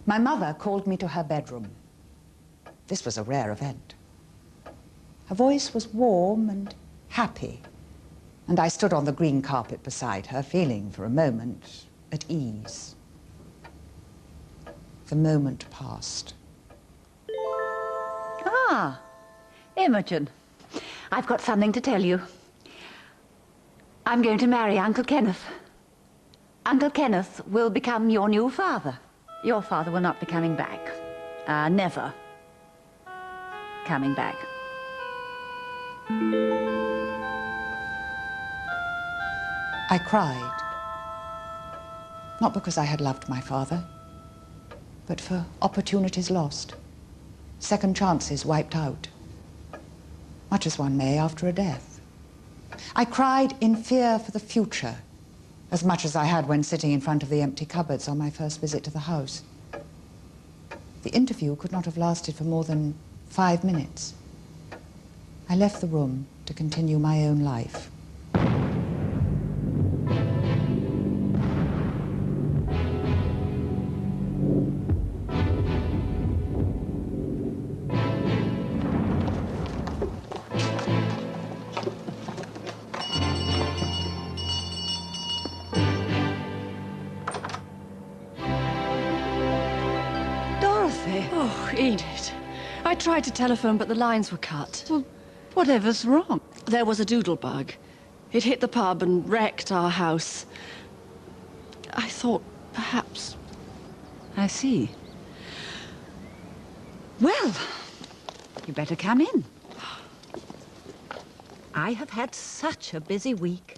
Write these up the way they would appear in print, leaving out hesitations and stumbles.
My mother called me to her bedroom. This was a rare event. Her voice was warm and happy, and I stood on the green carpet beside her, feeling for a moment at ease. The moment passed. Ah, Imogen, I've got something to tell you. I'm going to marry Uncle Kenneth. Uncle Kenneth will become your new father. Your father will not be coming back. Never coming back. I cried. Not because I had loved my father, but for opportunities lost, second chances wiped out, much as one may after a death. I cried in fear for the future, as much as I had when sitting in front of the empty cupboards on my first visit to the house. The interview could not have lasted for more than 5 minutes. I left the room to continue my own life. Oh, Enid. I tried to telephone, but the lines were cut. Well, whatever's wrong? There was a doodlebug. It hit the pub and wrecked our house. I thought perhaps... I see. Well, you better come in. I have had such a busy week.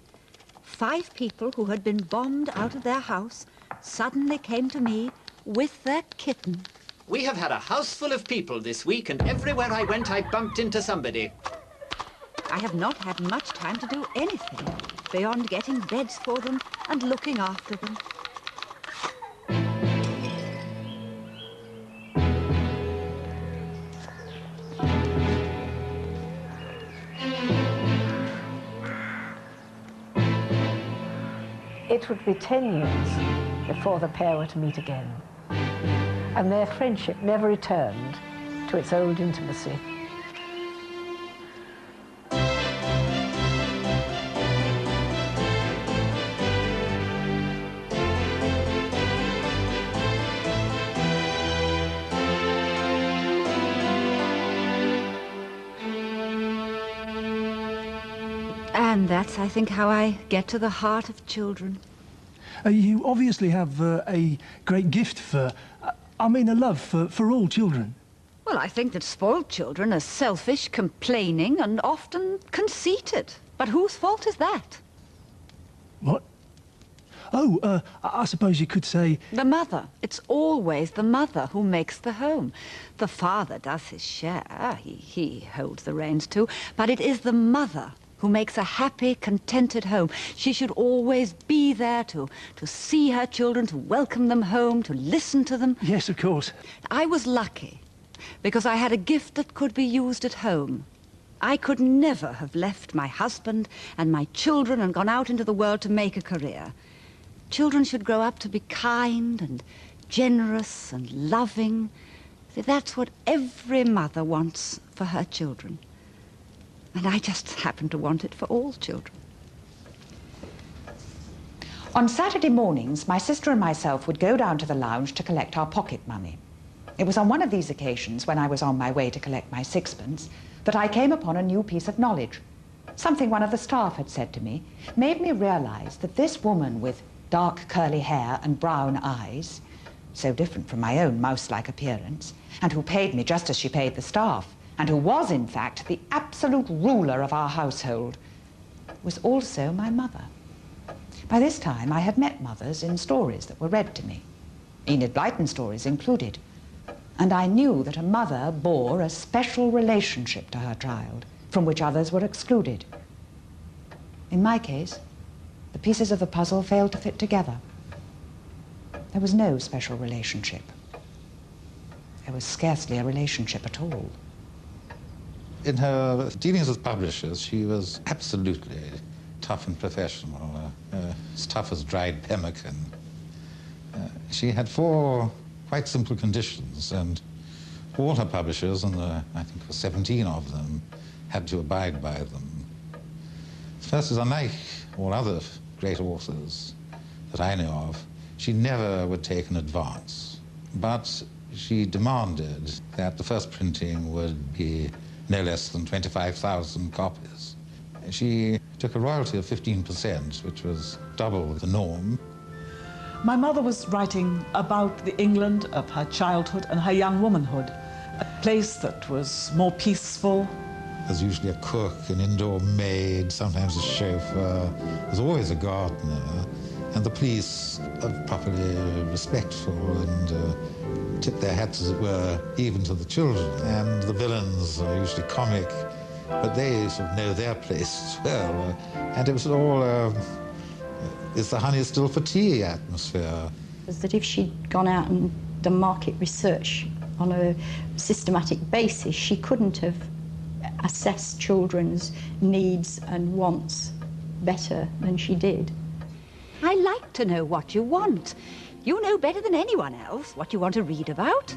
5 people who had been bombed out of their house suddenly came to me with their kitten. We have had a house full of people this week, and everywhere I went, I bumped into somebody. I have not had much time to do anything beyond getting beds for them and looking after them. It would be 10 years before the pair were to meet again, and their friendship never returned to its old intimacy. And that's, I think, how I get to the heart of children. You obviously have a great gift for, a love for all children. Well, I think that spoiled children are selfish, complaining, and often conceited. But whose fault is that? What? Oh, I suppose you could say... The mother. It's always the mother who makes the home. The father does his share. He holds the reins too. But it is the mother who makes a happy, contented home. She should always be there to see her children, to welcome them home, to listen to them. Yes, of course. I was lucky because I had a gift that could be used at home. I could never have left my husband and my children and gone out into the world to make a career. Children should grow up to be kind and generous and loving. That's what every mother wants for her children. And I just happen to want it for all children. On Saturday mornings, my sister and myself would go down to the lounge to collect our pocket money. It was on one of these occasions, when I was on my way to collect my sixpence, that I came upon a new piece of knowledge. Something one of the staff had said to me made me realize that this woman with dark curly hair and brown eyes, so different from my own mouse-like appearance, and who paid me just as she paid the staff, and who was, in fact, the absolute ruler of our household, was also my mother. By this time, I had met mothers in stories that were read to me, Enid Blyton stories included, and I knew that a mother bore a special relationship to her child, from which others were excluded. In my case, the pieces of the puzzle failed to fit together. There was no special relationship. There was scarcely a relationship at all. In her dealings with publishers, she was absolutely tough and professional, as tough as dried pemmican. She had 4 quite simple conditions, and all her publishers, and I think 17 of them, had to abide by them. First is, unlike all other great authors that I know of, she never would take an advance, but she demanded that the first printing would be no less than 25,000 copies. She took a royalty of 15%, which was double the norm. My mother was writing about the England of her childhood and her young womanhood, a place that was more peaceful. There's usually a cook, an indoor maid, sometimes a chauffeur. There's always a gardener, and the police are properly respectful and tip their hats, as it were, even to the children. And the villains are usually comic, but they sort of know their place as well. And it was all is the honey still for tea atmosphere. Was that if she'd gone out and done market research on a systematic basis, she couldn't have assessed children's needs and wants better than she did. I like to know what you want. You know better than anyone else what you want to read about.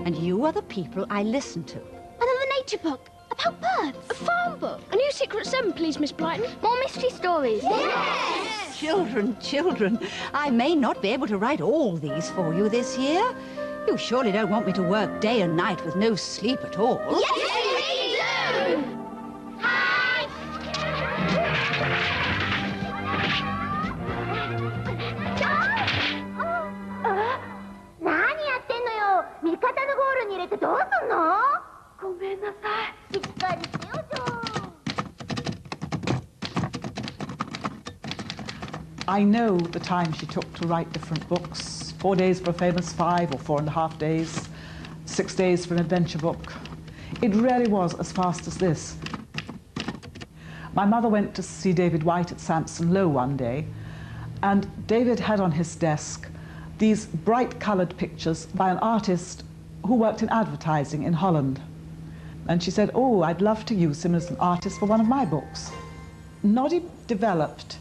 And you are the people I listen to. Another nature book about birds. A farm book. A new Secret 7, please, Miss Blyton. More mystery stories. Yes! Children, children, I may not be able to write all these for you this year. You surely don't want me to work day and night with no sleep at all. Yes, we do! Hi! 何やってんのよ。味方のゴールに入れてどうすんの？ごめんなさい。しっかりしてよ、ジョー。I know the time she took to write different books. 4 days for a famous 5 or 4.5 days, 6 days for an adventure book. It really was as fast as this. My mother went to see David White at Sampson Low one day, and David had on his desk these bright-coloured pictures by an artist who worked in advertising in Holland. And she said, oh, I'd love to use him as an artist for one of my books. Noddy developed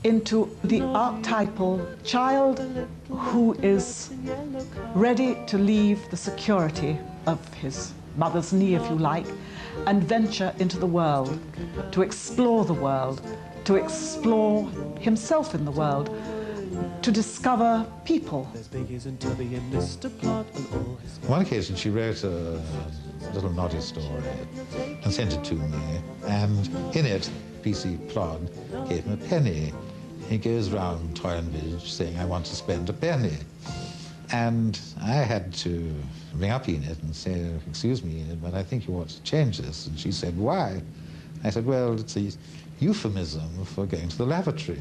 into the archetypal child who is ready to leave the security of his mother's knee, if you like, and venture into the world, to explore the world, to explore himself in the world, to discover people. On one occasion, she wrote a little Noddy story and sent it to me, and in it, P.C. Plod gave him a penny. He goes round Toynbridge saying, I want to spend a penny. And I had to ring up Enid and say, excuse me, Enid, but I think you ought to change this. And she said, why? I said, well, it's a euphemism for going to the lavatory.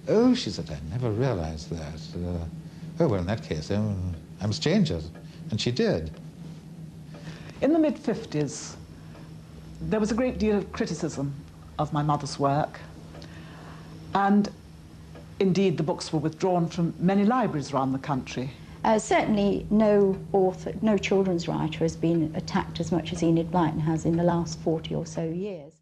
Oh, she said, I never realized that. Oh, well, in that case, I must change it. And she did. In the mid-50s, there was a great deal of criticism of my mother's work. And indeed, the books were withdrawn from many libraries around the country. Certainly no author, no children's writer has been attacked as much as Enid Blyton has in the last 40 or so years.